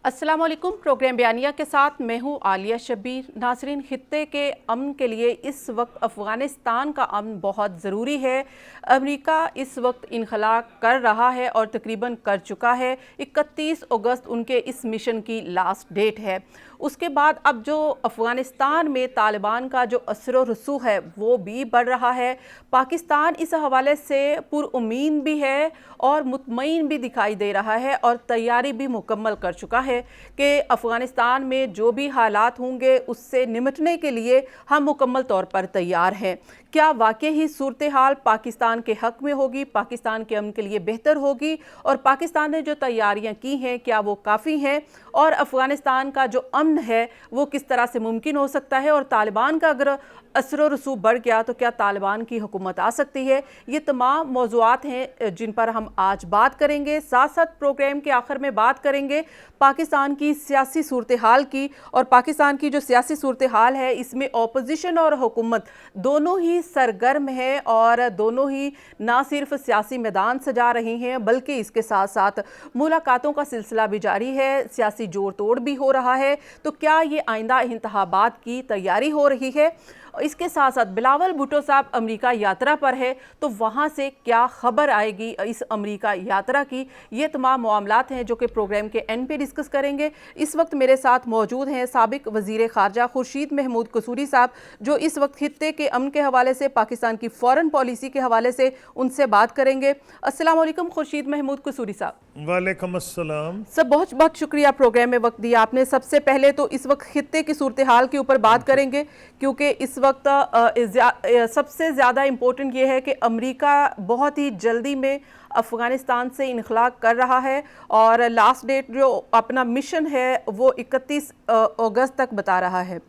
अस्सलाम वालेकुम। प्रोग्राम बयानिया के साथ मैं हूँ आलिया शब्बीर। नाज़रीन, खित्ते के अमन के लिए इस वक्त अफ़गानिस्तान का अमन बहुत ज़रूरी है। अमेरिका इस वक्त इनखला कर रहा है और तकरीबन कर चुका है। 31 अगस्त उनके इस मिशन की लास्ट डेट है। उसके बाद अब जो अफ़गानिस्तान में तालिबान का जो असर व रसूख है वो भी बढ़ रहा है। पाकिस्तान इस हवाले से पुरउम्मीद भी है और मुतमईन भी दिखाई दे रहा है और तैयारी भी मुकम्मल कर चुका है कि अफ़गानिस्तान में जो भी हालात होंगे उससे निपटने के लिए हम मुकम्मल तौर पर तैयार हैं। क्या वाकई ही सूरत हाल पाकिस्तान के हक़ में होगी, पाकिस्तान के अमन के लिए बेहतर होगी, और पाकिस्तान ने जो तैयारियां की हैं क्या वो काफ़ी हैं, और अफ़गानिस्तान का जो अमन है वो किस तरह से मुमकिन हो सकता है, और तालिबान का अगर असर व रसूख बढ़ गया तो क्या तालिबान की हुकूमत आ सकती है। ये तमाम मौज़ूआत हैं जिन पर हम आज बात करेंगे। साथ साथ प्रोग्राम के आखिर में बात करेंगे पाकिस्तान की सियासी सूरत हाल की, और पाकिस्तान की जो सियासी सूरत हाल है इसमें अपोजिशन और हुकूमत दोनों ही सरगर्म है और दोनों ही ना सिर्फ सियासी मैदान सजा रही हैं बल्कि इसके साथ साथ मुलाकातों का सिलसिला भी जारी है, सियासी जोड़ तोड़ भी हो रहा है। तो क्या ये आइंदा इंतखाबात की तैयारी हो रही है? इसके साथ साथ बिलावल भुट्टो साहब अमेरिका यात्रा पर है तो वहाँ से क्या खबर आएगी इस अमेरिका यात्रा की, ये तमाम मामलात हैं जो कि प्रोग्राम के एंड पे डिस्कस करेंगे। इस वक्त मेरे साथ मौजूद हैं साबिक वज़ीर ख़ारजा खुर्शीद महमूद कसूरी साहब, जो इस वक्त खित्ते के अमन के हवाले से, पाकिस्तान की फ़ॉरेन पॉलिसी के हवाले से उनसे बात करेंगे। अस्सलाम वालेकुम खुर्शीद महमूद कसूरी साहब। वालेकुम अस्सलाम। सब बहुत बहुत शुक्रिया प्रोग्राम में वक्त दिया आपने। सबसे पहले तो इस वक्त खित्ते की सूरत हाल के ऊपर बात करेंगे क्योंकि इस वक्त सबसे ज़्यादा इम्पोर्टेंट ये है कि अमेरिका बहुत ही जल्दी में अफ़गानिस्तान से इनखला कर रहा है और लास्ट डेट जो अपना मिशन है वो 31 अगस्त तक बता रहा है।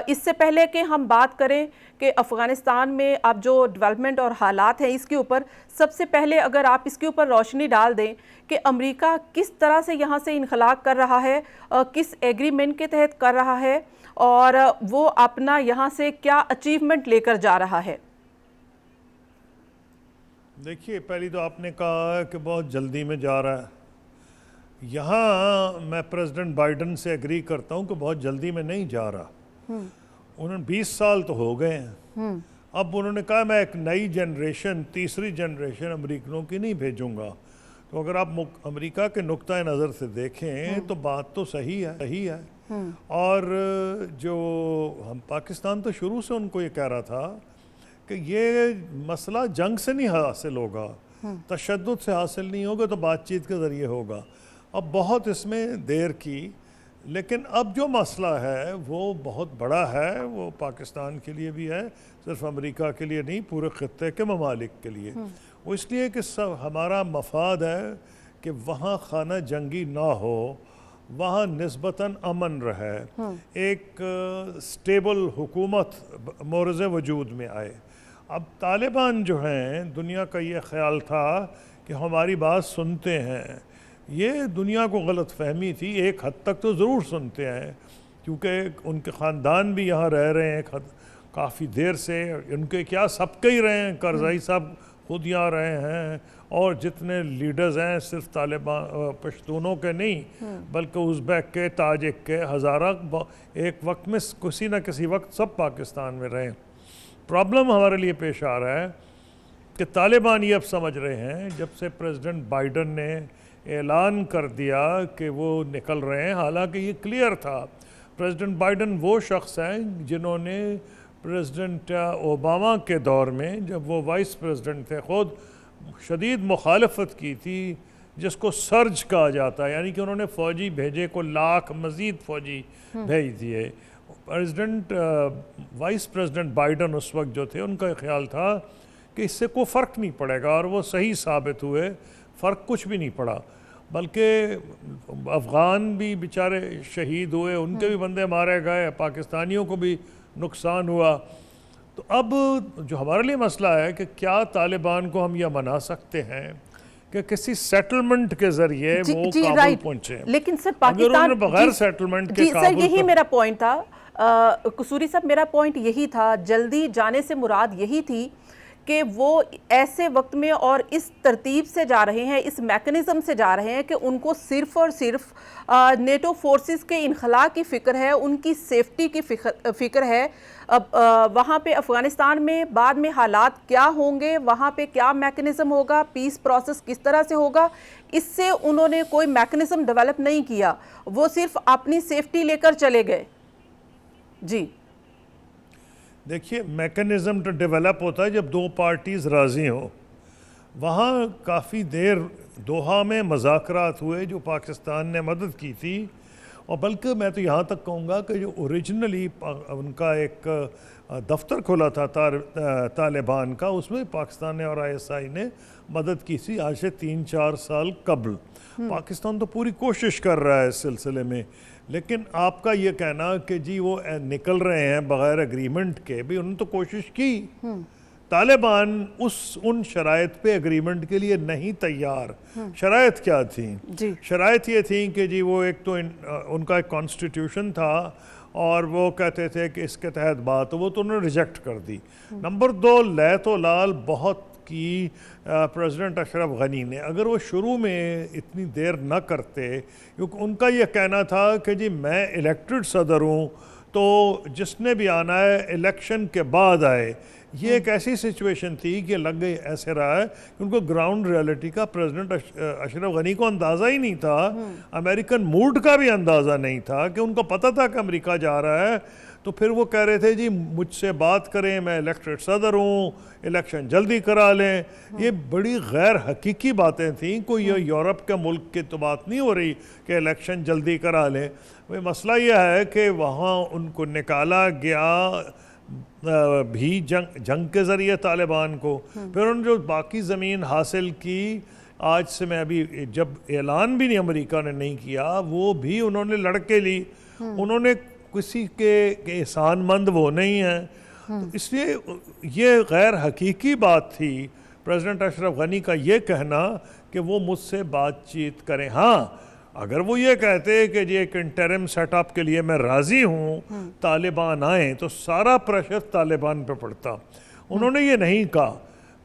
इससे पहले कि हम बात करें कि अफ़गानिस्तान में अब जो डेवलपमेंट और हालात हैं इसके ऊपर, सबसे पहले अगर आप इसके ऊपर रोशनी डाल दें कि अमेरिका किस तरह से यहाँ से इनखला कर रहा है, किस एग्रीमेंट के तहत कर रहा है और वो अपना यहाँ से क्या अचीवमेंट लेकर जा रहा है। देखिए, पहली तो आपने कहा कि बहुत जल्दी में जा रहा है। यहाँ मैं प्रेसिडेंट बाइडन से एग्री करता हूँ कि बहुत जल्दी में नहीं जा रहा। उन्होंने 20 साल तो हो गए हैं। अब उन्होंने कहा मैं एक नई जनरेशन, तीसरी जनरेशन अमेरिकनों की नहीं भेजूंगा। तो अगर आप अमेरिका के नुक्ता नज़र से देखें तो बात तो सही है। और जो हम पाकिस्तान तो शुरू से उनको ये कह रहा था कि ये मसला जंग से नहीं हासिल होगा, तशद्दुद से हासिल नहीं होगा, तो बातचीत के ज़रिए होगा। अब बहुत इसमें देर की, लेकिन अब जो मसला है वो बहुत बड़ा है। वो पाकिस्तान के लिए भी है, सिर्फ अमेरिका के लिए नहीं, पूरे खित्ते के ममालिक के लिए। वो इसलिए कि सब हमारा मफाद है कि वहाँ खाना जंगी ना हो, वहाँ निस्बतन अमन रहे, एक स्टेबल हुकूमत मोरज़ वजूद में आए। अब तालिबान जो हैं, दुनिया का ये ख्याल था कि हमारी बात सुनते हैं। ये दुनिया को गलत फहमी थी, एक हद तक तो ज़रूर सुनते हैं क्योंकि उनके ख़ानदान भी यहाँ रह रहे हैं काफ़ी देर से। उनके क्या सबके ही रहे हैं, करज़ई साहब खुद यहाँ रहे हैं, और जितने लीडर्स हैं सिर्फ तालिबान पश्तूनों के नहीं बल्कि उज़्बेक के, ताजिक के, हज़ारा एक वक्त में किसी न किसी वक्त सब पाकिस्तान में रहे। प्रॉब्लम हमारे लिए पेश आ रहा है कि तालिबान ये अब समझ रहे हैं, जब से प्रेसिडेंट बाइडन ने ऐलान कर दिया कि वो निकल रहे हैं, हालांकि ये क्लियर था। प्रेसिडेंट बाइडन वो शख्स हैं जिन्होंने प्रेसिडेंट ओबामा के दौर में, जब वो वाइस प्रेसिडेंट थे, ख़ुद शदीद मुखालफत की थी, जिसको सर्ज कहा जाता है, यानी कि उन्होंने फ़ौजी भेजे को लाख मज़ीद फ़ौजी भेज दिए। प्रेसिडेंट वाइस प्रेसिडेंट बाइडन उस वक्त जो थे, उनका ख्याल था कि इससे कोई फ़र्क नहीं पड़ेगा, और वो सही साबित हुए। फ़र्क कुछ भी नहीं पड़ा, बल्कि अफ़गान भी बेचारे शहीद हुए, उनके भी बंदे मारे गए, पाकिस्तानियों को भी नुकसान हुआ। तो अब जो हमारे लिए मसला है कि क्या तालिबान को हम यह मना सकते हैं कि किसी सेटलमेंट के जरिए वो काबुल पहुंचे। लेकिन सर पाकिस्तान बगैर सेटलमेंट के सर यही मेरा पॉइंट था कसूरी साहब, मेरा पॉइंट यही था, जल्दी जाने से मुराद यही थी कि वो ऐसे वक्त में और इस तरतीब से जा रहे हैं, इस मैकेनिज़्म से जा रहे हैं कि उनको सिर्फ़ और सिर्फ नेटो फोर्सेस के इनखला की फ़िक्र है, उनकी सेफ्टी की फ़िक्र है। अब वहाँ पे अफ़गानिस्तान में बाद में हालात क्या होंगे, वहाँ पे क्या मैकेनिज़्म होगा, पीस प्रोसेस किस तरह से होगा, इससे उन्होंने कोई मैकेनिज़्म डेवलप नहीं किया, वो सिर्फ अपनी सेफ्टी लेकर चले गए। जी देखिए, मैकेनिज़्म तो डेवलप होता है जब दो पार्टीज़ राज़ी हों। वहाँ काफ़ी देर दोहा में मुज़ाकरात हुए जो पाकिस्तान ने मदद की थी, और बल्कि मैं तो यहाँ तक कहूँगा कि जो ओरिजिनली उनका एक दफ्तर खोला था तालिबान का, उसमें पाकिस्तान ने और ISI ने मदद की थी आज से 3-4 साल कबल। पाकिस्तान तो पूरी कोशिश कर रहा है इस सिलसिले में, लेकिन आपका ये कहना कि जी वो निकल रहे हैं बग़ैर एग्रीमेंट के, भी उन्होंने तो कोशिश की। तालिबान उन शराइत पे एग्रीमेंट के लिए नहीं तैयार। शराइत क्या थी? शराइत ये थी कि जी वो एक तो उनका एक कॉन्स्टिट्यूशन था और वो कहते थे कि इसके तहत बात, वो तो उन्होंने रिजेक्ट कर दी। नंबर 2, लैतो लाल बहुत की प्रेसिडेंट अशरफ गनी ने, अगर वो शुरू में इतनी देर न करते, क्योंकि उनका ये कहना था कि जी मैं इलेक्टेड सदर हूँ, तो जिसने भी आना है इलेक्शन के बाद आए। ये एक ऐसी सिचुएशन थी कि लग गई, ऐसे रहा है कि उनको ग्राउंड रियलिटी का प्रेसिडेंट अशरफ गनी को अंदाज़ा ही नहीं था, अमेरिकन मूड का भी अंदाज़ा नहीं था, कि उनको पता था कि अमेरिका जा रहा है। तो फिर वो कह रहे थे जी मुझसे बात करें, मैं इलेक्टेड सदर हूँ, इलेक्शन जल्दी करा लें। ये बड़ी गैर हकीकी बातें थीं, कोई ये यूरोप के मुल्क की तो बात नहीं हो रही कि इलेक्शन जल्दी करा लें। वही मसला यह है कि वहाँ उनको निकाला गया भी जंग के ज़रिए तालिबान को, फिर उन्होंने जो बाकी ज़मीन हासिल की, आज से मैं अभी जब ऐलान भी नहीं अमेरिका ने नहीं किया, वो भी उन्होंने लड़के ली। उन्होंने किसी के एहसानमंद वो नहीं है, तो इसलिए ये गैर हकीकी बात थी प्रेसिडेंट अशरफ गनी का ये कहना कि वो मुझसे बातचीत करें। हाँ, अगर वो ये कहते कि जी एक इंटरिम सेटअप के लिए मैं राज़ी हूँ, तालिबान आए, तो सारा प्रेशर तालिबान पे पड़ता। उन्होंने ये नहीं कहा,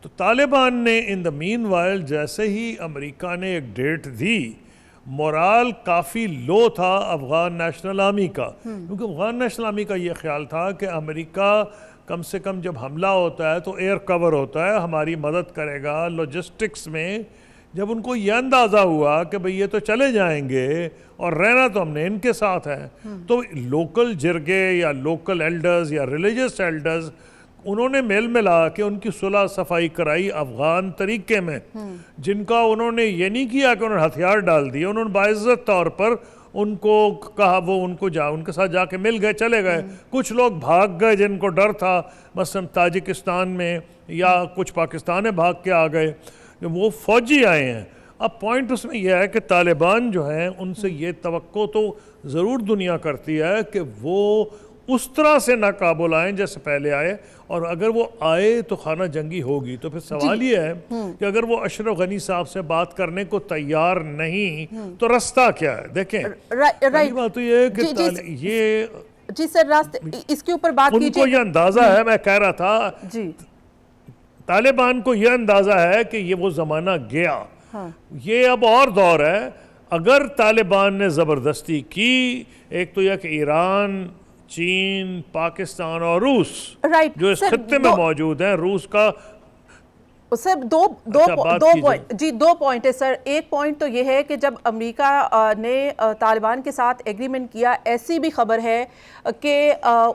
तो तालिबान ने इन द मीनवाइल जैसे ही अमेरिका ने एक डेट दी, मोराल काफ़ी लो था अफ़गान नेशनल आर्मी का, क्योंकि अफ़गान नेशनल आर्मी का ये ख्याल था कि अमेरिका कम से कम जब हमला होता है तो एयर कवर होता है, हमारी मदद करेगा लॉजिस्टिक्स में। जब उनको ये अंदाज़ा हुआ कि भाई ये तो चले जाएंगे और रहना तो हमने इनके साथ है, तो लोकल जिरगे या लोकल एल्डर्स या रिलीजियस एल्डर्स, उन्होंने मेल मिला के उनकी सुलह सफाई कराई अफ़गान तरीके में, जिनका उन्होंने ये नहीं किया कि उन्होंने हथियार डाल दिए। उन्होंने बाइज़्ज़त तौर पर उनको कहा, वो उनके साथ जाके मिल गए, चले गए। कुछ लोग भाग गए जिनको डर था, मसलन ताजिकिस्तान में, या कुछ पाकिस्तान में भाग के आ गए, वो फौजी आए हैं। अब पॉइंट उसमें यह है कि तालिबान जो हैं उनसे ये तवक्को तो ज़रूर दुनिया करती है कि वो उस तरह से नाकाबुल आए जैसे पहले आए, और अगर वो आए तो खाना जंगी होगी। तो फिर सवाल ये है कि अगर वो अशरफ गनी साहब से बात करने को तैयार नहीं, तो रास्ता क्या है? देखें, पहली बात तो ये है कि ये जी सर, रास्ते इसके ऊपर बात कीजिए। उनको ये अंदाज़ा है, मैं कह रहा था जी, तालिबान को यह अंदाज़ा है कि ये वो ज़माना गया। ये अब और दौर है। अगर तालिबान ने ज़बरदस्ती की, एक तो यह कि ईरान, चीन, पाकिस्तान और रूस जो इस खत्ते में मौजूद हैं, रूस का सर दो पॉइंट, जी 2 पॉइंट है सर। एक पॉइंट तो ये है कि जब अमेरिका ने तालिबान के साथ एग्रीमेंट किया, ऐसी भी खबर है कि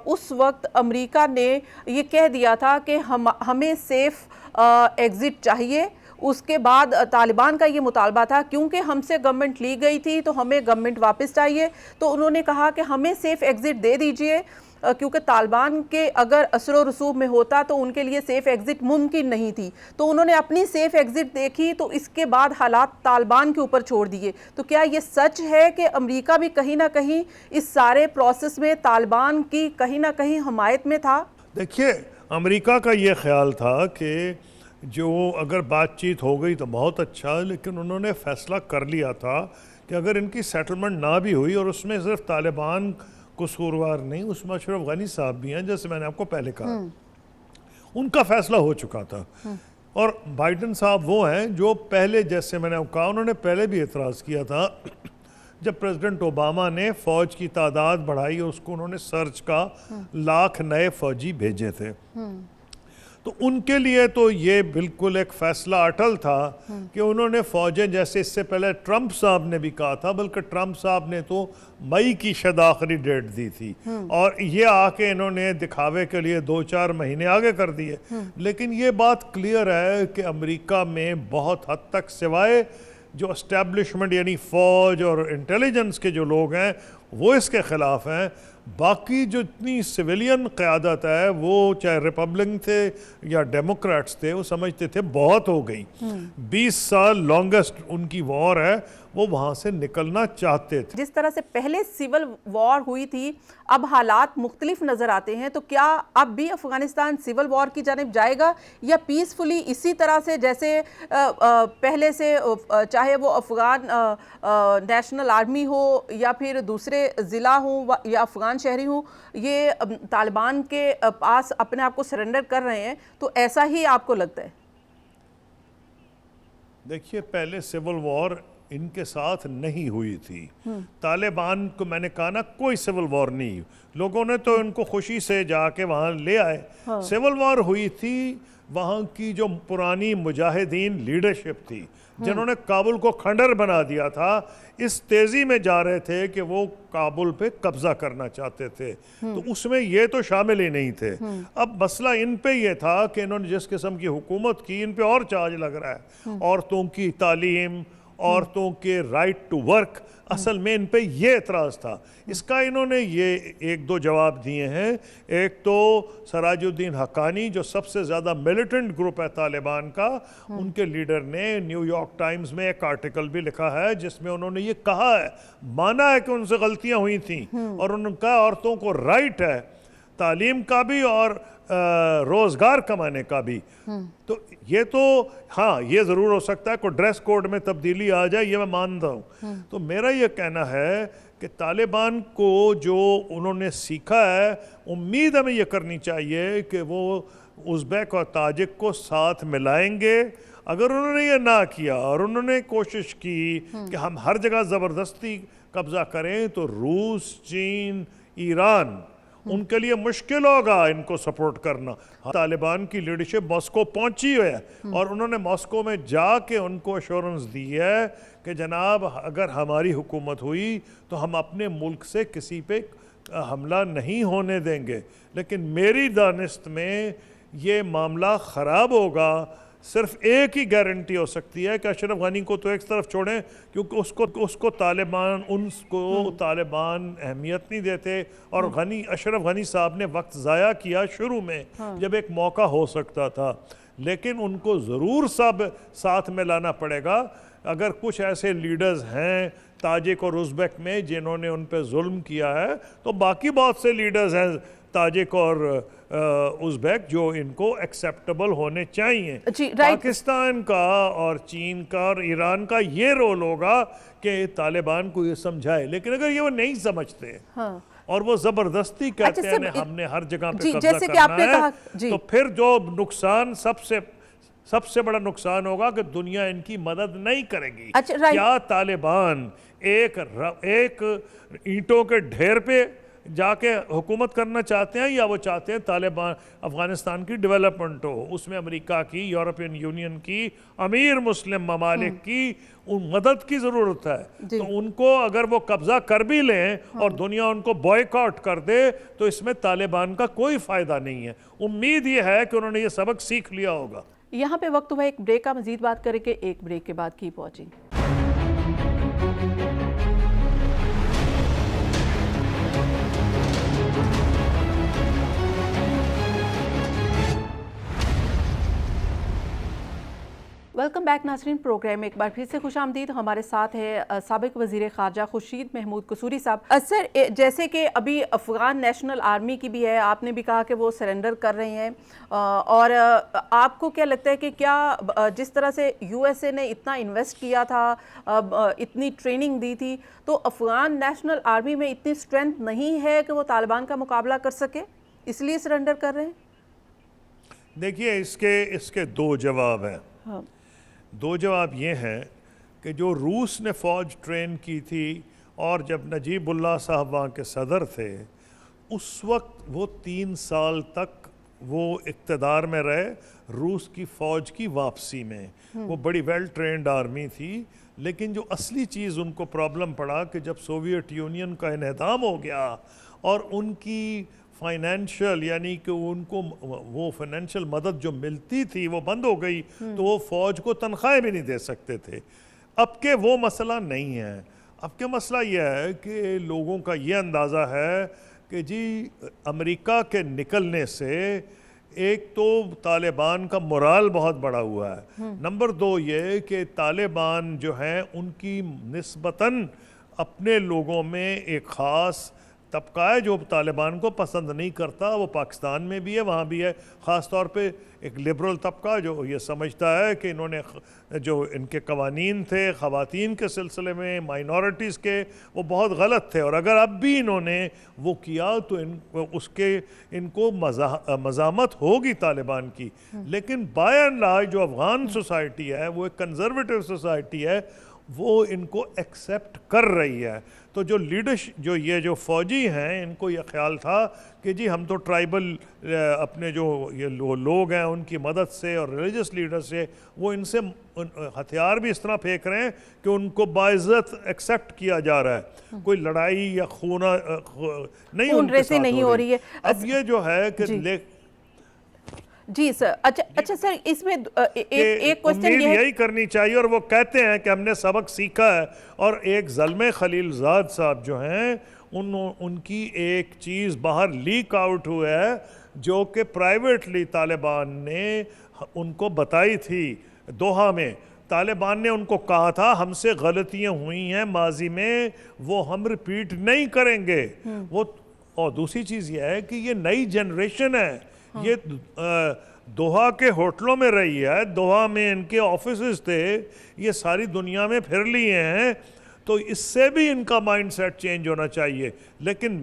उस वक्त अमेरिका ने ये कह दिया था कि हमें सेफ एग्ज़िट चाहिए। उसके बाद तालिबान का ये मुतालबा था, क्योंकि हमसे गवर्नमेंट ली गई थी तो हमें गवर्नमेंट वापस चाहिए, तो उन्होंने कहा कि हमें सेफ एग्ज़िट दे दीजिए, क्योंकि तालिबान के अगर असर रसूख में होता तो उनके लिए सेफ़ एग्ज़िट मुमकिन नहीं थी। तो उन्होंने अपनी सेफ़ एग्ज़िट देखी, तो इसके बाद हालात तालिबान के ऊपर छोड़ दिए। तो क्या ये सच है कि अमेरिका भी कहीं ना कहीं इस सारे प्रोसेस में तालिबान की कहीं ना कहीं हमायत में था? देखिए, अमेरिका का ये ख्याल था कि जो अगर बातचीत हो गई तो बहुत अच्छा, लेकिन उन्होंने फ़ैसला कर लिया था कि अगर इनकी सेटलमेंट ना भी हुई, और उसमें सिर्फ तालिबान कसूरवार नहीं, उसमें अशरफ गनी साहब भी हैं, जैसे मैंने आपको पहले कहा, उनका फैसला हो चुका था। और बाइडन साहब वो हैं जो पहले, जैसे मैंने कहा, उन्होंने पहले भी एतराज़ किया था जब प्रेसिडेंट ओबामा ने फ़ौज की तादाद बढ़ाई और उसको उन्होंने सर्च का 1 लाख नए फ़ौजी भेजे थे। तो उनके लिए तो ये बिल्कुल एक फैसला अटल था कि उन्होंने फ़ौजें, जैसे इससे पहले ट्रंप साहब ने भी कहा था, बल्कि ट्रंप साहब ने तो मई की शायद आखिरी डेट दी थी, और ये आके इन्होंने दिखावे के लिए 2-4 महीने आगे कर दिए। लेकिन ये बात क्लियर है कि अमेरिका में बहुत हद तक, सिवाय जो एस्टेब्लिशमेंट यानी फ़ौज और इंटेलिजेंस के जो लोग हैं वो इसके ख़िलाफ़ हैं, बाकी जो इतनी सिविलियन क़यादत है वो चाहे रिपब्लिकन थे या डेमोक्रेट्स थे, वो समझते थे बहुत हो गई। 20 साल लॉन्गेस्ट उनकी वॉर है, वो वहाँ से निकलना चाहते थे। जिस तरह से पहले सिविल वॉर हुई थी, अब हालात मुख्तलिफ नज़र आते हैं, तो क्या अब भी अफ़गानिस्तान सिविल वॉर की जानिब जाएगा या पीसफुली इसी तरह से जैसे पहले से, चाहे वो अफ़गान नेशनल आर्मी हो या फिर दूसरे ज़िला हो या अफ़गान शहरी हो, ये तालिबान के पास अपने आप को सरेंडर कर रहे हैं, तो ऐसा ही आपको लगता है? देखिए, पहले सिविल वॉर इनके साथ नहीं हुई थी। तालिबान को मैंने कहा ना, कोई सिविल वॉर नहीं, लोगों ने तो इनको खुशी से जाके वहाँ ले आए। सिविल वॉर हुई थी वहाँ की जो पुरानी मुजाहिदीन लीडरशिप थी, जिन्होंने काबुल को खंडर बना दिया था, इस तेज़ी में जा रहे थे कि वो काबुल पे कब्जा करना चाहते थे, तो उसमें ये तो शामिल ही नहीं थे। अब मसला इन पे ये था कि इन्होंने जिस किस्म की हुकूमत की, इन पे और चार्ज लग रहा है, औरतों की तालीम, औरतों के राइट टू वर्क, असल में इन पे ये एतराज़ था। इसका इन्होंने ये 1-2 जवाब दिए हैं। एक तो सराजुद्दीन हक्कानी, जो सबसे ज़्यादा मिलिटेंट ग्रुप है तालिबान का, उनके लीडर ने न्यूयॉर्क टाइम्स में एक आर्टिकल भी लिखा है जिसमें उन्होंने ये कहा है, माना है कि उनसे गलतियां हुई थी, और उनका औरतों को राइट है तालीम का भी और रोज़गार कमाने का भी। तो ये तो हाँ, ये ज़रूर हो सकता है कोई ड्रेस कोड में तब्दीली आ जाए, ये मैं मानता हूँ। तो मेरा ये कहना है कि तालिबान को जो उन्होंने सीखा है, उम्मीद हमें ये करनी चाहिए कि वो उज़्बेक और ताजिक को साथ मिलाएंगे। अगर उन्होंने ये ना किया और उन्होंने कोशिश की कि हम हर जगह ज़बरदस्ती कब्ज़ा करें, तो रूस, चीन, ईरान, उनके लिए मुश्किल होगा इनको सपोर्ट करना। तालिबान की लीडरशिप मॉस्को पहुंची है और उन्होंने मॉस्को में जाके उनको एश्योरेंस दी है कि जनाब, अगर हमारी हुकूमत हुई तो हम अपने मुल्क से किसी पे हमला नहीं होने देंगे। लेकिन मेरी दानिस्त में ये मामला ख़राब होगा। सिर्फ एक ही गारंटी हो सकती है कि अशरफ गनी को तो एक तरफ छोड़ें, क्योंकि उसको तालिबान अहमियत नहीं देते, और अशरफ गनी साहब ने वक्त ज़ाया किया शुरू में जब एक मौका हो सकता था। लेकिन उनको ज़रूर सब साथ में लाना पड़ेगा। अगर कुछ ऐसे लीडर्स हैं ताजिक और उज़्बेक में जिन्होंने उन पर जुल्म किया है, तो बाकी बहुत से लीडर्स हैं ताजिक और उज़्बेक जो इनको एक्सेप्टेबल होने चाहिए। पाकिस्तान का और चीन का और ईरान का ये रोल होगा कि तालिबान को ये समझाए। लेकिन अगर ये वो नहीं समझते और वो ज़बरदस्ती कहते हैं हमने हर जगह पे कब्जा करना है, तो फिर जो नुकसान सबसे बड़ा नुकसान होगा कि दुनिया इनकी मदद नहीं करेगी। क्या तालिबान एक ईंटों के ढेर पे जाके हुकूमत करना चाहते हैं, या वो चाहते हैं तालिबान अफगानिस्तान की डेवलपमेंट हो, उसमें अमेरिका की, यूरोपियन यूनियन की, अमीर मुस्लिम ममालिक की उन मदद की ज़रूरत है। तो उनको अगर वो कब्ज़ा कर भी लें और दुनिया उनको बॉयकॉट कर दे, तो इसमें तालिबान का कोई फ़ायदा नहीं है। उम्मीद ये है कि उन्होंने ये सबक सीख लिया होगा। यहाँ पे वक्त हुआ एक ब्रेक का, मज़ीद बात करेंगे एक ब्रेक के बाद। Keep watching. वेलकम बैक नाज़रीन, प्रोग्राम में एक बार फिर से खुशामदीद। हमारे साथ है साबिक वज़ीर ख़ारजा खुर्शीद महमूद कसूरी साहब। सर, जैसे कि अभी अफ़गान नेशनल आर्मी की भी है, आपने भी कहा कि वो सरेंडर कर रहे हैं, और आपको क्या लगता है कि क्या जिस तरह से USA ने इतना इन्वेस्ट किया था, इतनी ट्रेनिंग दी थी, तो अफ़गान नेशनल आर्मी में इतनी स्ट्रेंथ नहीं है कि वो तालिबान का मुकाबला कर सके, इसलिए सरेंडर कर रहे हैं? देखिए इसके दो जवाब हैं। हाँ। दो जवाब ये हैं कि जो रूस ने फ़ौज ट्रेन की थी और जब नजीबुल्लाह साहब वहाँ के सदर थे, उस वक्त वो 3 साल तक वो इक़्तिदार में रहे रूस की फ़ौज की वापसी में। वो बड़ी वेल ट्रेंड आर्मी थी, लेकिन जो असली चीज़ उनको प्रॉब्लम पड़ा कि जब सोवियत यूनियन का इन्हदाम हो गया और उनकी फाइनेंशियल यानी कि उनको वो फाइनेंशियल मदद जो मिलती थी वो बंद हो गई, तो वो फ़ौज को तनख्वाहें भी नहीं दे सकते थे। अब के वो मसला नहीं है। अब के मसला यह है कि लोगों का ये अंदाज़ा है कि जी अमेरिका के निकलने से एक तो तालिबान का मोराल बहुत बढ़ा हुआ है, नंबर 2 ये कि तालिबान जो हैं उनकी निस्बतन अपने लोगों में एक ख़ास तबका है जो तालिबान को पसंद नहीं करता। वो पाकिस्तान में भी है, वहाँ भी है। ख़ास तौर पे एक लिबरल तबका जो ये समझता है कि इन्होंने जो इनके कवानीन थे ख़वातीन के सिलसिले में, माइनॉरिटीज़ के, वो बहुत गलत थे, और अगर अब भी इन्होंने वो किया तो इनको मज़ामत होगी तालिबान की। लेकिन बाय एंड लार्ज जो अफ़गान सोसाइटी है वो एक कंजर्वेटिव सोसाइटी है, वो इनको एक्सेप्ट कर रही है। तो जो लीडर्स जो फ़ौजी हैं, इनको ये ख्याल था कि जी हम तो ट्राइबल अपने जो ये लोग हैं उनकी मदद से और रिलीजियस लीडर से वो इनसे हथियार भी इस तरह फेंक रहे हैं कि उनको बाइज़्ज़त एक्सेप्ट किया जा रहा है। कोई लड़ाई या खून उनके साथ नहीं हो रही है। अब ये जो है कि जी सर, अच्छा सर, इसमें एक क्वेश्चन यही करनी चाहिए, और वो कहते हैं कि हमने सबक सीखा है। और एक ज़ल्मे खलीलज़ाद साहब जो हैं उनकी एक चीज़ बाहर लीक आउट हुआ है जो कि प्राइवेटली तालिबान ने उनको बताई थी दोहा में। तालिबान ने उनको कहा था हमसे गलतियां हुई हैं माजी में, वो हम रिपीट नहीं करेंगे। वो और दूसरी चीज़ ये है कि ये नई जनरेशन है, ये दोहा के होटलों में रही है, दोहा में इनके ऑफिसेज थे, ये सारी दुनिया में फिर लिए हैं, तो इससे भी इनका माइंडसेट चेंज होना चाहिए। लेकिन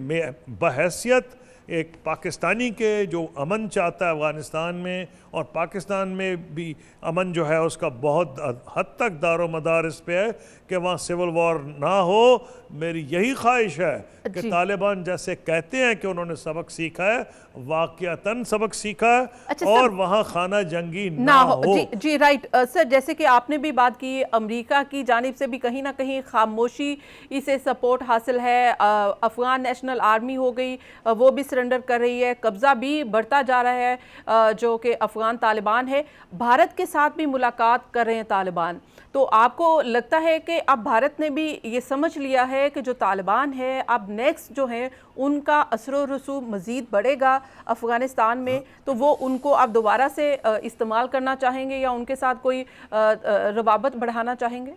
बहैसियत एक पाकिस्तानी के जो अमन चाहता है अफ़गानिस्तान में, और पाकिस्तान में भी अमन जो है उसका बहुत हद तक दारो मदार इस पे है कि वहाँ सिविल वॉर ना हो। मेरी यही ख्वाहिश है कि तालिबान जैसे कहते हैं कि उन्होंने सबक सीखा है, वाक़यातन सबक सीखा है, और वहाँ खाना जंगी ना हो। जी राइट सर, जैसे कि आपने भी बात की, अमेरिका की जानिब से भी कहीं ना कहीं खामोशी इसे सपोर्ट हासिल है। अफ़गान नेशनल आर्मी हो गई, वो भी सरेंडर कर रही है, कब्ज़ा भी बढ़ता जा रहा है जो कि अफ़गान तालिबान है। भारत के साथ भी मुलाकात कर रहे हैं तालिबान। तो आपको लगता है कि अब भारत ने भी ये समझ लिया है कि जो तालिबान है अब नेक्स्ट जो है उनका असर रसूख मज़ीद बढ़ेगा अफ़गानिस्तान में, तो वो उनको अब दोबारा से इस्तेमाल करना चाहेंगे या उनके साथ कोई रवाबत बढ़ाना चाहेंगे?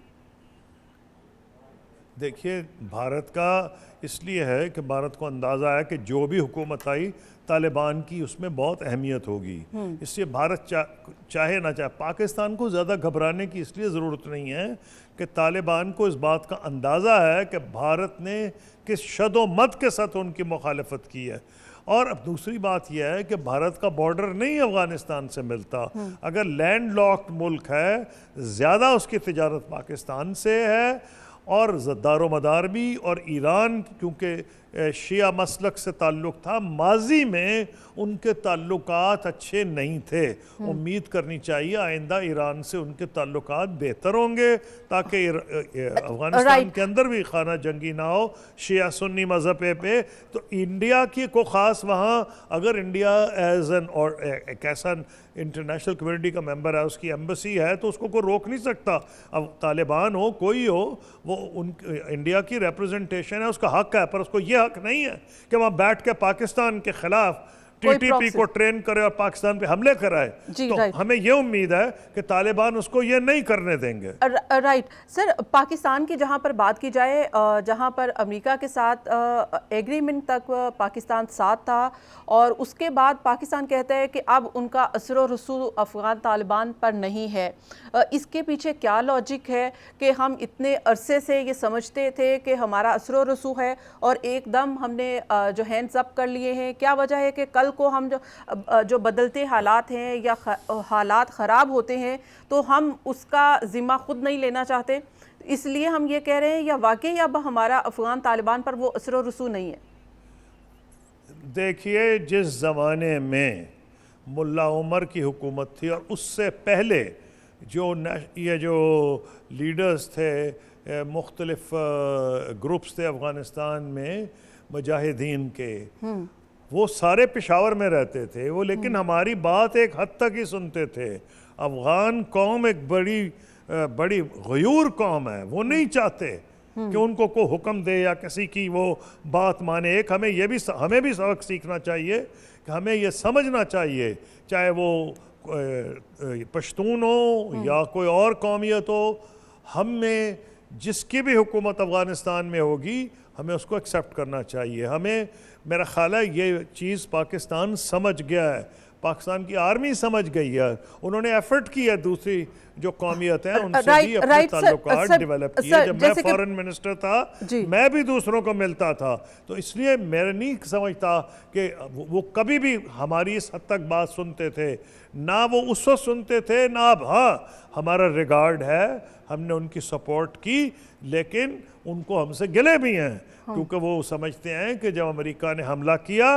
देखिए, भारत का इसलिए है कि भारत को अंदाज़ा है कि जो भी हुकूमत आई तालिबान की उसमें बहुत अहमियत होगी। इसलिए भारत चाहे ना चाहे, पाकिस्तान को ज़्यादा घबराने की इसलिए ज़रूरत नहीं है कि तालिबान को इस बात का अंदाज़ा है कि भारत ने किस शदो-मत के साथ उनकी मुखालफत की है। और अब दूसरी बात यह है कि भारत का बॉर्डर नहीं अफ़गानिस्तान से मिलता। अगर लैंड लॉक्ड मुल्क है, ज़्यादा उसकी तिजारत पाकिस्तान से है, और दारो मदार भी, और ईरान क्योंकि शिया मसलक से ताल्लुक़ था, माजी में उनके ताल्लुकात अच्छे नहीं थे। उम्मीद करनी चाहिए आइंदा ईरान से उनके ताल्लुकात बेहतर होंगे ताकि अफ़गानिस्तान के अंदर भी खाना जंगी ना हो शिया सुन्नी मज़हब पे। तो इंडिया की को ख़ास वहाँ, अगर इंडिया एज एन और एक ऐसा इंटरनेशनल कम्युनिटी का मेंबर है, उसकी एम्बेसी है, तो उसको कोई रोक नहीं सकता। अब तालिबान हो कोई हो, वो इंडिया की रिप्रेजेंटेशन है, उसका हक है, पर उसको ये हक नहीं है कि वहाँ बैठ के पाकिस्तान के खिलाफ टीटीपी को ट्रेन करे और पाकिस्तान पे हमले कराए। तो हमें ये उम्मीद है कि तालिबान उसको ये नहीं करने देंगे। राइट सर, पाकिस्तान की जहाँ पर बात की जाए, जहाँ पर अमेरिका के साथ एग्रीमेंट तक पाकिस्तान साथ था, और उसके बाद पाकिस्तान कहता है कि अब उनका असर और रसूख अफ़गान तालिबान पर नहीं है। इसके पीछे क्या लॉजिक है कि हम इतने अरसे से ये समझते थे कि हमारा असर और रसूख है और एकदम हमने जो हैंड्स अप कर लिए हैं? क्या वजह है कि कल कल को हम जो बदलते हालात हैं या हालात ख़राब होते हैं तो हम उसका ज़िम्मा खुद नहीं लेना चाहते, इसलिए हम ये कह रहे हैं, या वाकई अब हमारा अफ़गान तालिबान पर वो असर व रसूख नहीं है? देखिए, जिस ज़माने में मुल्ला उमर की हुकूमत थी और उससे पहले ये जो लीडर्स थे, मुख्तलिफ ग्रुप्स थे अफ़गानिस्तान में मुजाहिदीन के, वो सारे पेशावर में रहते थे वो, लेकिन हमारी बात एक हद तक ही सुनते थे। अफ़गान कौम एक बड़ी गयूर कौम है, वो नहीं चाहते कि उनको कोई हुक्म दे या किसी की वो बात माने। एक हमें भी सबक सीखना चाहिए कि हमें ये समझना चाहिए, चाहे वो पश्तून हो या कोई और कौमियत हो, हम में जिसकी भी हुकूमत अफ़गानिस्तान में होगी हमें उसको एक्सेप्ट करना चाहिए। हमें, मेरा ख्याल है ये चीज़ पाकिस्तान समझ गया है, पाकिस्तान की आर्मी समझ गई है, उन्होंने एफर्ट किया है दूसरी जो कौमियत है उनसे भी अपने ताल्लुकात डेवलप किए। जब मैं फॉरेन मिनिस्टर था मैं भी दूसरों को मिलता था, तो इसलिए मैं नहीं समझता कि वो कभी भी हमारी इस हद तक बात सुनते थे, ना वो उस वक्त सुनते थे ना अब। हाँ, हमारा रिगार्ड है, हमने उनकी सपोर्ट की, लेकिन उनको हमसे गिले भी हैं क्योंकि वो समझते हैं कि जब अमेरिका ने हमला किया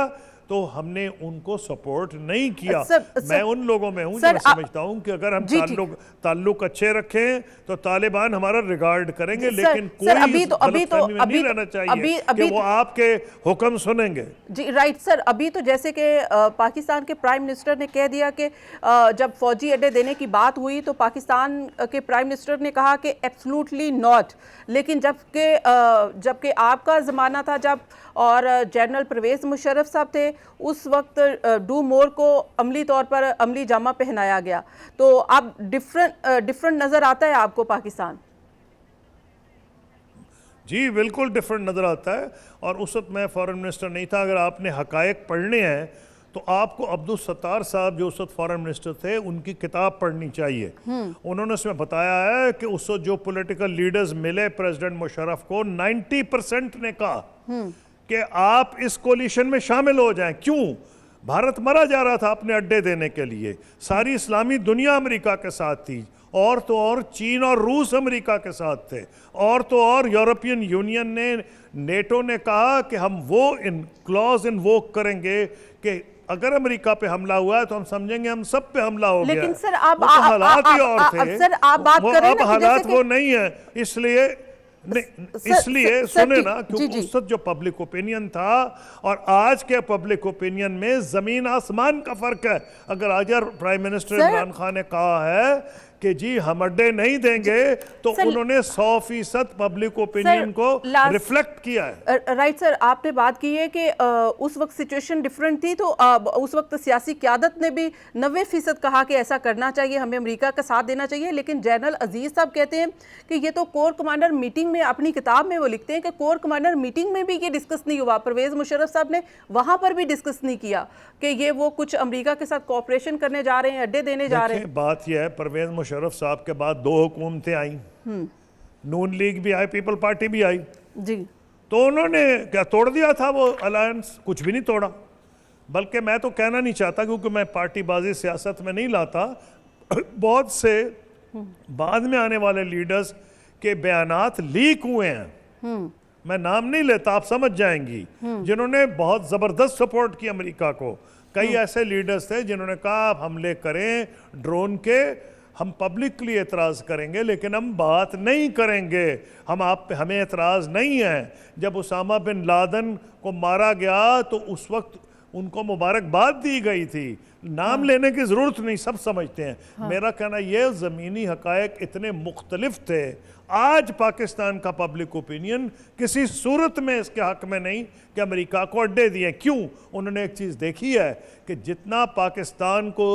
तो हमने उनको सपोर्ट नहीं किया। मैं उन लोगों में हूं जो समझता हूं कि अगर हम ताल्लुक अच्छे रखें तो तालिबान हमारा रिगार्ड करेंगे, लेकिन कोई गलतफहमी में नहीं रहना चाहिए कि वो आपके हुक्म सुनेंगे। जी राइट सर, अभी तो जैसे कि पाकिस्तान के प्राइम मिनिस्टर ने कह दिया कि जब फौजी अड्डे देने की बात हुई तो पाकिस्तान के प्राइम मिनिस्टर ने कहा कि एब्सोल्युटली नॉट, लेकिन जबकि आपका ज़माना था जब और जनरल परवेज़ मुशर्रफ साहब थे, उस वक्त डू मोर को अमली तौर पर अमली जामा पहनाया गया। तो आप डिफरेंट नज़र आता है आपको पाकिस्तान? जी बिल्कुल डिफरेंट नज़र आता है, और उस वक्त मैं फॉरेन मिनिस्टर नहीं था। अगर आपने हकायक पढ़ने हैं तो आपको अब्दुल सत्तार साहब जो उस वक्त फॉरेन मिनिस्टर थे उनकी किताब पढ़नी चाहिए। उन्होंने उसमें बताया है कि उस वक्त जो पॉलिटिकल लीडर्स मिले प्रेसिडेंट मुशर्रफ को, 90% ने कहा कि आप इस कोलिशन में शामिल हो जाएं। क्यों? भारत मरा जा रहा था अपने अड्डे देने के लिए, सारी इस्लामी दुनिया अमेरिका के साथ थी, और तो और चीन और रूस अमेरिका के साथ थे, और तो और यूरोपियन यूनियन ने, नेटो ने कहा कि हम वो क्लॉज इन्वोक करेंगे कि अगर अमेरिका पे हमला हुआ है तो हम समझेंगे हम सब पे हमला हो गया। लेकिन सर आप हालात ही और थे, सर आप बात कर रहे हैं अब हालात वो नहीं है। इसलिए सुने ना, क्योंकि उस वक्त जो पब्लिक ओपिनियन था और आज के पब्लिक ओपिनियन में जमीन आसमान का फर्क है। अगर आज प्राइम मिनिस्टर इमरान खान ने कहा है कि जी हम अड्डे नहीं देंगे, तो उन्होंने 100% पब्लिक ओपिनियन को रिफ्लेक्ट किया है। राइट सर, आपने बात की है कि उस वक्त सिचुएशन डिफरेंट थी, तो उस वक्त सियासी क़यादत ने भी 90% कहा कि ऐसा करना चाहिए, हमें अमेरिका का साथ देना चाहिए। लेकिन जनरल अजीज साहब कहते हैं कि ये तो कोर कमांडर मीटिंग में, अपनी किताब में वो लिखते हैं कि कोर कमांडर मीटिंग में भी ये डिस्कस नहीं हुआ, परवेज़ मुशर्रफ साहब ने वहाँ पर भी डिस्कस नहीं किया कि ये वो कुछ अमेरिका के साथ कोऑपरेशन करने जा रहे हैं, अड्डे देने जा रहे हैं। बात यह है, परवेज़ मुशर्रफ साहब के बाद 2 हुकूमतें आई, नून लीग भी आई, पीपल पार्टी भी आई जी, तो उन्होंने क्या तोड़ दिया था वो अलायंस? कुछ भी नहीं तोड़ा। बल्कि मैं तो कहना नहीं चाहता, क्योंकि मैं पार्टीबाजी सियासत में नहीं लाता, बहुत से बाद में आने वाले लीडर्स के बयानात लीक हुए हैं, मैं नाम नहीं लेता, आप समझ जाएंगी, जिन्होंने बहुत ज़बरदस्त सपोर्ट की अमेरिका को। कई ऐसे लीडर्स थे जिन्होंने कहा आप हमले करें ड्रोन के, हम पब्लिकली एतराज़ करेंगे लेकिन हम बात नहीं करेंगे, हमें एतराज़ नहीं है। जब उसामा बिन लादेन को मारा गया तो उस वक्त उनको मुबारकबाद दी गई थी, नाम लेने की ज़रूरत नहीं, सब समझते हैं। मेरा कहना ये, ज़मीनी हक़ायक़ इतने मुख्तलिफ थे, आज पाकिस्तान का पब्लिक ओपिनियन किसी सूरत में इसके हक़ में नहीं कि अमेरिका को अड्डे दिए। क्यों? उन्होंने एक चीज़ देखी है कि जितना पाकिस्तान को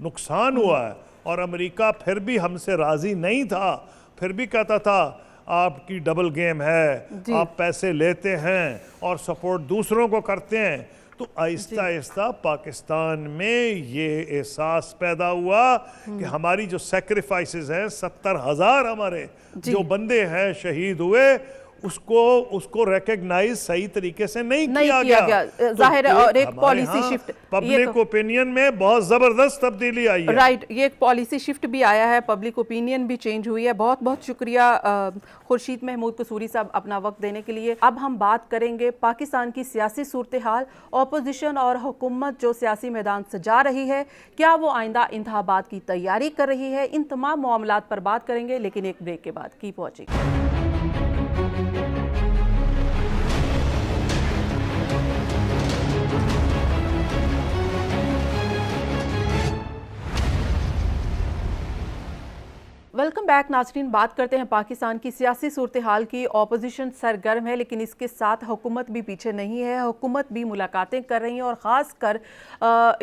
नुकसान हुआ है और अमेरिका फिर भी हमसे राज़ी नहीं था, फिर भी कहता था आपकी डबल गेम है, आप पैसे लेते हैं और सपोर्ट दूसरों को करते हैं, तो आहिस्ता आहिस्ता पाकिस्तान में ये एहसास पैदा हुआ कि हमारी जो सेक्रीफाइसेस हैं, 70,000 हमारे जो बंदे हैं शहीद हुए, उसको रिकॉग्नाइज सही तरीके से नहीं किया गया। जाहिर है, और एक पॉलिसी शिफ्ट पब्लिक ओपिनियन में बहुत जबरदस्त तब्दीली आई है। राइट, ये एक पॉलिसी शिफ्ट भी आया है, पब्लिक ओपिनियन भी चेंज हुई है। बहुत बहुत शुक्रिया खुर्शीद महमूद कसूरी साहब अपना वक्त देने के लिए। अब हम बात करेंगे पाकिस्तान की सियासी सूरत हाल, ऑपोजिशन और हुकूमत जो सियासी मैदान सजा रही है, क्या वो आइंदा इंतखाबात की तैयारी कर रही है, इन तमाम मामलात पर बात करेंगे, लेकिन एक ब्रेक के बाद। Keep watching. वेलकम बैक नाज़रीन। बात करते हैं पाकिस्तान की सियासी सूरत हाल की। ऑपोजिशन सरगर्म है, लेकिन इसके साथ हुकूमत भी पीछे नहीं है। हुकूमत भी मुलाकातें कर रही है, और ख़ास कर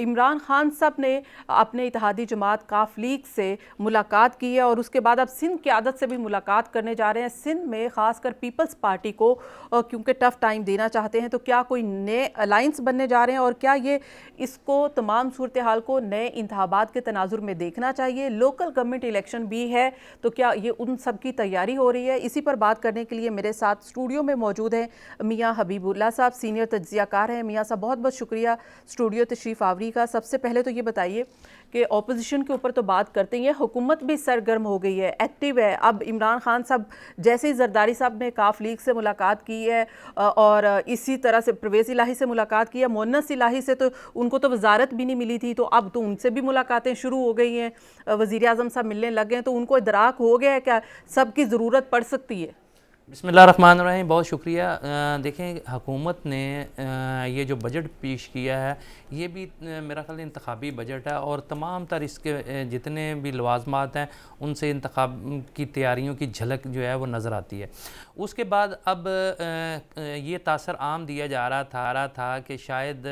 इमरान खान साहब ने अपने इत्तेहादी जमात काफ लीग से मुलाकात की है, और उसके बाद अब सिंध क़यादत से भी मुलाकात करने जा रहे हैं। सिंध में ख़ास कर पीपल्स पार्टी को क्योंकि टफ टाइम देना चाहते हैं, तो क्या कोई नए अलाइंस बनने जा रहे हैं, और क्या ये इसको तमाम सूरत हाल को नए इंतखाबात के तनाजुर में देखना चाहिए। लोकल गवर्नमेंट इलेक्शन भी है, तो क्या ये उन सब की तैयारी हो रही है। इसी पर बात करने के लिए मेरे साथ स्टूडियो में मौजूद हैं मियां हबीबुल्लाह साहब, सीनियर तज्ज़ियाकार हैं। मियां साहब, बहुत बहुत शुक्रिया स्टूडियो तशरीफ़ आवरी का। सबसे पहले तो ये बताइए कि ऑपोजिशन के ऊपर तो बात करते ही हैं, हुकूमत भी सरगर्म हो गई है, एक्टिव है। अब इमरान खान साहब जैसे ही जरदारी साहब ने काफ लीग से मुलाकात की है, और इसी तरह से परवेज़ इलाही से मुलाकात की है, मुन्नस इलाही से तो उनको तो वजारत भी नहीं मिली थी, तो अब तो उनसे भी मुलाकातें शुरू हो गई हैं, वज़ीर आज़म साहब मिलने लग गए हैं, तो उनको इदराक हो गया है क्या सबकी ज़रूरत पड़ सकती है। बिस्मिल्लाहिर्रहमानिर्रहीम, बहुत शुक्रिया। देखें, हुकूमत ने ये जो बजट पेश किया है, ये भी मेरा ख्याल इंतखाबी बजट है, और तमाम तर इसके जितने भी लवाजमात हैं उनसे इंतखाब की तैयारियों की झलक जो है वो नज़र आती है। उसके बाद अब ये तासर आम दिया जा रहा था कि शायद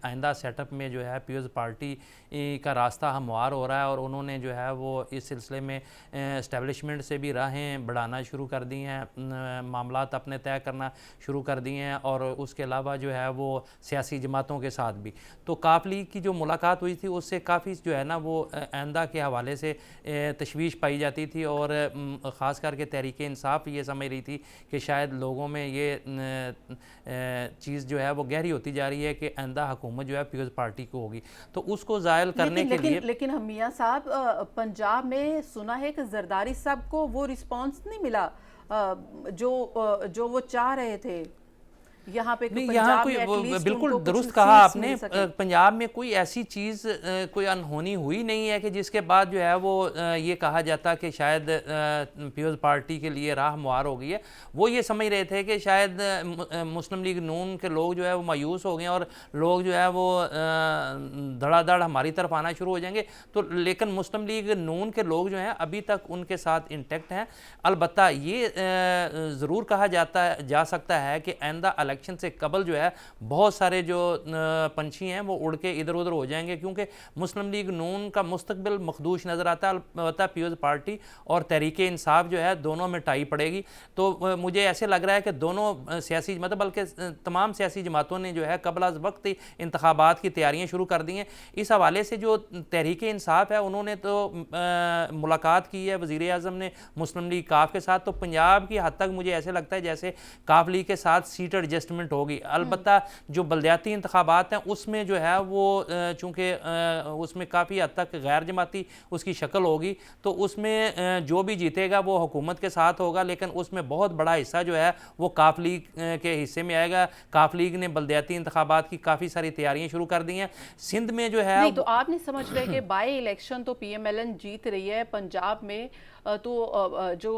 आइंदा सेटअप में जो है पीपल्स पार्टी का रास्ता हमवार हो रहा है, और उन्होंने जो है वो इस सिलसिले में इस्टेब्लिशमेंट से भी राहें बढ़ाना शुरू कर दी हैं, मामलात अपने तय करना शुरू कर दिए हैं, और उसके अलावा जो है वो सियासी जमातों के साथ भी। तो काफ लीग की जो मुलाकात हुई थी उससे काफ़ी जो है ना वो आइंदा के हवाले से तशवीश पाई जाती थी, और ख़ास करके तहरीक इंसाफ ये समझ रही थी कि शायद लोगों में ये चीज़ जो है वो गहरी होती जा रही है कि आइंदा हुकूमत जो है पीपल्स पार्टी को होगी, तो उसको ज़ायल करने के लिए। लेकिन हम मियां साहब, पंजाब में सुना है कि जरदारी साहब को वो रिस्पांस नहीं मिला जो वो चाह रहे थे। यहाँ पे नहीं, यहाँ कोई बिल्कुल दुरुस्त कहा आपने, पंजाब में कोई ऐसी चीज़ कोई अनहोनी हुई नहीं है कि जिसके बाद जो है वो ये कहा जाता कि शायद पीपल्स पार्टी के लिए राह हमवार हो गई है। वो ये समझ रहे थे कि शायद मुस्लिम लीग नून के लोग जो है वो मायूस हो गए, और लोग जो है वो धड़ाधड़ हमारी तरफ आना शुरू हो जाएंगे। तो लेकिन मुस्लिम लीग नून के लोग जो हैं अभी तक उनके साथ इंटैक्ट हैं। अलबत्ता ये ज़रूर कहा जा सकता है कि आइंदा इलेक्शन से कबल जो है बहुत सारे जो पंछी हैं वो उड़ के इधर उधर हो जाएंगे, क्योंकि मुस्लिम लीग नून का मुस्तकबिल मखदूश नज़र आता है। अलबत्ता पीपल्स पार्टी और तहरीक इंसाफ जो है दोनों में टाई पड़ेगी। तो मुझे ऐसे लग रहा है कि दोनों सियासी मतलब बल्कि तमाम सियासी जमातों ने जो है कबल अज़ वक्त ही इंतखाबात की तैयारियाँ शुरू कर दी हैं। इस हवाले से जो तहरीक इंसाफ है उन्होंने तो मुलाकात की है वज़ीर आज़म ने मुस्लिम लीग काफ के साथ, तो पंजाब की हद तक मुझे ऐसे लगता है जैसे काफ लीग के साथ सीट एडजस्टमेंट होगी। अलबत्ता जो बलदियाती इंतखाबात हैं उसमें जो है वो चूँकि उसमें काफ़ी हद तक गैर जमाती उसकी शक्ल होगी, तो उसमें जो भी जीतेगा वो हुकूमत के साथ होगा, लेकिन उसमें बहुत बड़ा हिस्सा जो है वो काफ लीग के हिस्से में आएगा। काफ लीग ने बलदियाती इंतखाबात की काफ़ी सारी तैयारियाँ शुरू कर दी हैं। सिंध में जो है नहीं, तो आप नहीं समझ रहे कि बाई इलेक्शन तो PMLN जीत रही है पंजाब में, तो जो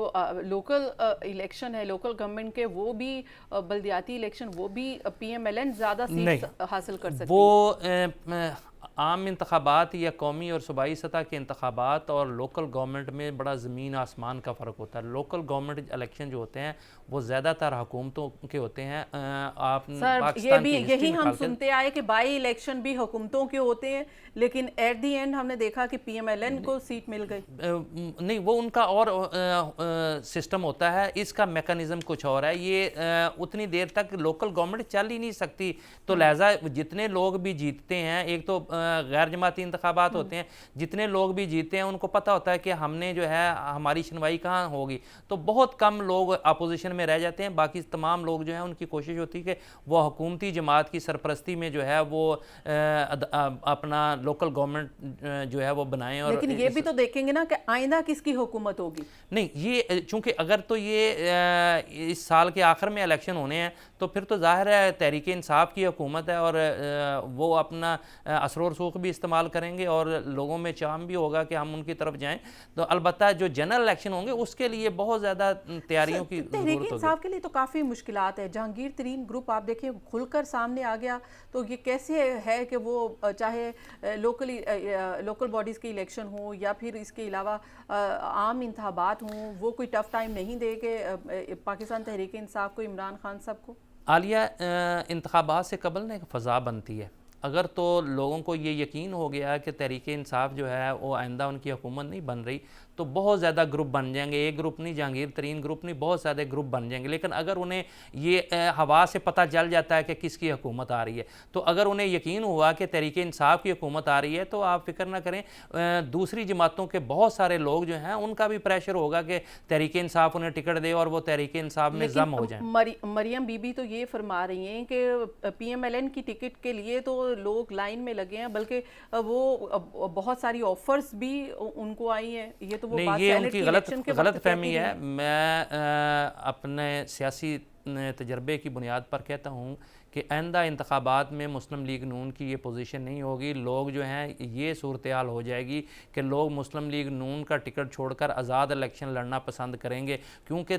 लोकल इलेक्शन है लोकल गवर्नमेंट के, वो भी बल्दियाती इलेक्शन, वो भी PMLN ज़्यादा सीट हासिल कर सकती है। वो आम इंतखाबात या कौमी और सूबाई सतह के इंतखाबात और लोकल गवर्नमेंट में बड़ा ज़मीन आसमान का फ़र्क होता है। लोकल गवर्नमेंट इलेक्शन जो होते हैं वो ज़्यादातर हुकूमतों के होते हैं। आप सर यही हम सुनते आए कि बाई इलेक्शन भी हुकूमतों के होते हैं, लेकिन एट दी एंड हमने देखा कि PMLN को सीट मिल गई। नहीं, वो उनका और सिस्टम होता है, इसका मेकनिज़म कुछ और है। ये उतनी देर तक लोकल गवर्नमेंट चल ही नहीं सकती, तो लिहाजा जितने लोग भी जीतते हैं, एक तो गैर जमाती इंतखाबात होते हैं, जितने लोग भी जीते हैं उनको पता होता है कि हमने जो है हमारी सुनवाई कहाँ होगी, तो बहुत कम लोग अपोजिशन में रह जाते हैं। बाकी तमाम लोग जो है उनकी कोशिश होती है कि वो हुकूमती जमात की सरपरस्ती में जो है वो अपना लोकल गवर्नमेंट जो है वो बनाएं। और लेकिन ये भी तो देखेंगे ना कि आइंदा किसकी हुकूमत होगी। नहीं, ये चूंकि अगर तो ये इस साल के आखिर में इलेक्शन होने हैं तो फिर तो जाहिर है तहरीक इंसाफ की हुकूमत है और वो अपना असर और रसूख भी इस्तेमाल करेंगे और लोगों में चाम भी होगा कि हम उनकी तरफ जाएं। तो अलबत्ता जो जनरल इलेक्शन होंगे उसके लिए बहुत ज़्यादा तैयारियों की तहरीक इंसाफ के लिए तो काफ़ी मुश्किलात है। जहांगीर तरीन ग्रुप आप देखिए खुलकर सामने आ गया, तो ये कैसे है कि वो चाहे लोकल बॉडीज़ की इलेक्शन हो या फिर इसके अलावा आम इंतखाबात हों, वो कोई टफ टाइम नहीं देंगे पाकिस्तान तहरीक इंसाफ को, इमरान खान साहब को। आलिया, इंतखाबात से कबल ना एक फ़ज़ा बनती है। अगर तो लोगों को ये यकीन हो गया कि तहरीक इंसाफ जो है वो आइंदा उनकी हुकूमत नहीं बन रही, तो बहुत ज़्यादा ग्रुप बन जाएंगे। एक ग्रुप नहीं, जहांगीर तरीन ग्रुप नहीं, बहुत ज़्यादा ग्रुप बन जाएंगे। लेकिन अगर उन्हें ये हवा से पता चल जाता है कि किसकी हुकूमत आ रही है, तो अगर उन्हें यकीन हुआ कि तहरीक इंसाफ की हुकूमत आ रही है, तो आप फिक्र ना करें, दूसरी जमातों के बहुत सारे लोग जो हैं उनका भी प्रेशर होगा कि तहरीक इंसाफ उन्हें टिकट दे और वो तहरीक इंसाफ में जम हो जाए। मरियम बीबी तो ये फरमा रही हैं कि PMLN की टिकट के लिए तो लोग लाइन में लगे हैं, बल्कि वो बहुत सारी ऑफर्स भी उनको आई हैं। ये तो वो नहीं, बात ये उनकी गलत फहमी है। मैं अपने सियासी तजर्बे की बुनियाद पर कहता हूँ कि आइंदा इंतखाबात में मुस्लिम लीग नून की ये पोजीशन नहीं होगी। लोग जो हैं, ये सूरत हाल हो जाएगी कि लोग मुस्लिम लीग नून का टिकट छोड़कर आज़ाद इलेक्शन लड़ना पसंद करेंगे, क्योंकि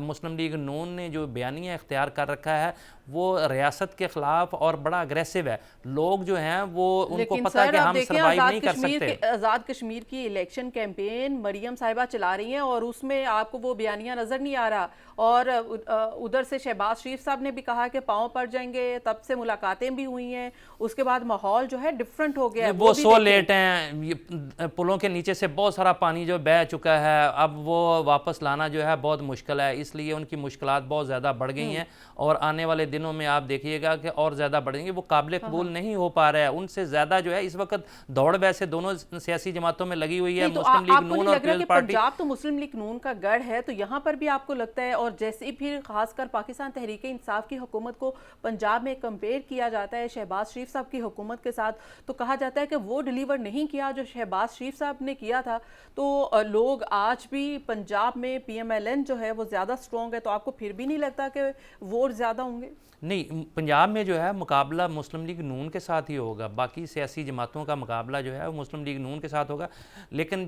मुस्लिम लीग नून ने जो बयानिया इख्तियार कर रखा है वो रियासत के ख़िलाफ़ और बड़ा अग्रेसिव है। लोग जो हैं वो उनको पता है कि हम सर्वाइव नहीं कर सकते। आज़ाद कश्मीर की इलेक्शन कैंपेन मरियम साहिबा चला रही हैं और उसमें आपको वो बयानिया नज़र नहीं आ रहा। और उधर से शहबाज शरीफ साहब ने भी कहा कि पाँव पड़ जाएंगे, तब से मुलाकातें भी हुई हैं, उसके बाद माहौल जो है डिफरेंट हो गया है। वो सो लेट हैं, पुलों के नीचे से बहुत सारा पानी जो बह चुका है, अब वो वापस लाना जो है बहुत मुश्किल है, इसलिए उनकी मुश्किलात बहुत ज़्यादा बढ़ गई हैं और आने वाले दिनों में आप देखिएगा कि और ज़्यादा बढ़ेंगे। वो काबिल कबूल नहीं हो पा रहा है। उनसे ज़्यादा जो है इस वक्त दौड़ वैसे दोनों सियासी जमातों में लगी हुई है, मुस्लिम लीग नून और पीपल्स पार्टी। पंजाब तो मुस्लिम लीग नून का गढ़ है, तो यहाँ पर भी आपको लगता है, और जैसे फिर खासकर पाकिस्तान तहरीक इंसाफ की हुकूमत को पंजाब में कंपेयर किया जाता है शहबाज शरीफ साहब की हुकूमत के साथ, तो कहा जाता है कि वो डिलीवर नहीं किया जो शहबाज शरीफ साहब ने किया था। तो लोग आज भी पंजाब में PMLN जो है वो ज़्यादा स्ट्रॉन्ग है, तो आपको फिर भी नहीं लगता कि वोट ज़्यादा होंगे? नहीं, पंजाब में जो है मुकाबला मुस्लिम लीग नून के साथ ही होगा। बाकी सियासी जमातों का मुकाबला जो है वो मुस्लिम लीग नून के साथ होगा। लेकिन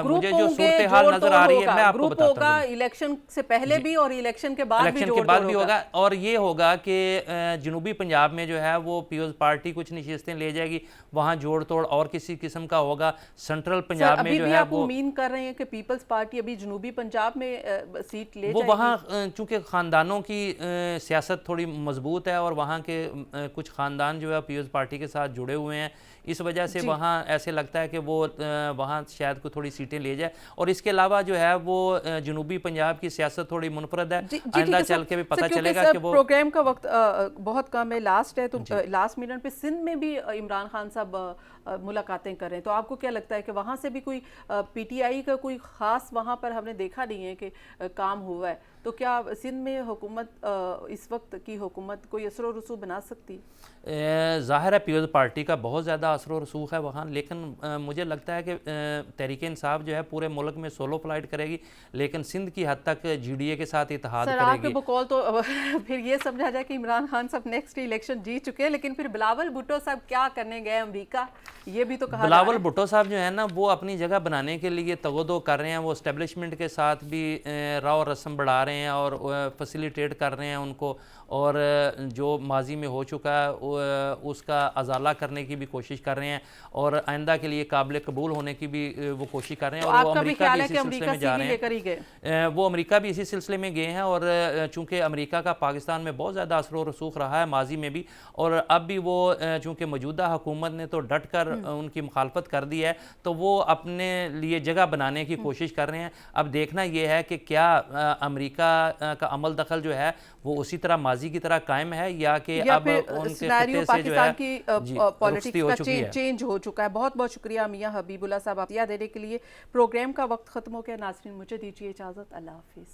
मुझे जो सूरत हाल नजर आ रही है, मैं आपको बताता हूँ, इलेक्शन से पहले भी और इलेक्शन के बाद भी होगा। और ये होगा कि जनूबी पंजाब में जो है वो पीपल्स पार्टी कुछ नशिस्तें ले जाएगी, वहाँ जोड़ तोड़ और किसी किस्म का होगा। सेंट्रल पंजाब में जो है वो उम्मीद कर रहे हैं कि पीपल्स पार्टी अभी जनूबी पंजाब में सीट ले वो वहाँ, चूँकि ख़ानदानों की सियासत थोड़ी मजबूत है और वहाँ के कुछ ख़ानदान जो है पीपल्स पार्टी के साथ जुड़े हुए हैं, इस वजह से वहाँ ऐसे लगता है कि वो वहाँ शायद को थोड़ी सीटें ले जाए। और इसके अलावा जो है वो जनूबी पंजाब की सियासत थोड़ी मुनफरद है, आइंदा चल के भी पता चलेगा कि वो। प्रोग्राम का वक्त बहुत कम है, लास्ट है, तो लास्ट मिनट पे सिंध में भी इमरान खान साहब मुलाकातें कर रहे हैं, तो आपको क्या लगता है कि वहाँ से भी कोई PTI का कोई ख़ास वहाँ पर हमने देखा नहीं है कि काम हुआ है, तो क्या सिंध में हुकूमत इस वक्त की हुकूमत कोई असर व रसूख बना सकती? ज़ाहिर है पीपल्स पार्टी का बहुत ज़्यादा असर व रसूख है वहाँ, लेकिन मुझे लगता है कि तहरीक इंसाफ जो है पूरे मुल्क में सोलो फ्लाइट करेगी, लेकिन सिंध की हद तक GDA के साथ इत्तेहाद करेगी। आपके बकौल तो फिर ये समझा जाए कि इमरान खान साहब नेक्स्ट इलेक्शन जीत चुके हैं, लेकिन फिर बिलावल भुट्टो साहब क्या करने गए अमेरिका, ये भी तो कहा। बिलावल भुट्टो साहब जो है ना वो अपनी जगह बनाने के लिए तगोदो कर रहे हैं, वो एस्टेब्लिशमेंट के साथ भी राव रस्म बढ़ा रहे हैं और फैसिलिटेट कर रहे हैं उनको, और जो माजी में हो चुका है उसका अजाला करने की भी कोशिश कर रहे हैं और आइंदा के लिए काबिल कबूल होने की भी वो कोशिश कर रहे हैं। और वो अमेरिका भी इसी सिलसिले में जा रहे हैं, वो अमेरिका भी इसी सिलसिले में गए हैं। और चूँकि अमेरिका का पाकिस्तान में बहुत ज़्यादा असर व रसूख रहा है माजी में भी, और अब भी वो चूँकि मौजूदा हुकूमत ने तो डट कर उनकी मुखालफत कर दी है, तो वो अपने लिए जगह बनाने की कोशिश कर रहे हैं। अब देखना यह है कि क्या अमेरिका अमेरिका का अमल दखल जो है वो उसी तरह माजी की तरह कायम है, या कि अब उनके खित्ते से जो है पॉलिटिक्स का चेंज हो चुका है। बहुत बहुत शुक्रिया मियां हबीबुल्लाह साहब आप देने के लिए। प्रोग्राम का वक्त खत्म हो गया नाज़रीन, मुझे दीजिए इजाज़त, अल्लाह हाफिज़।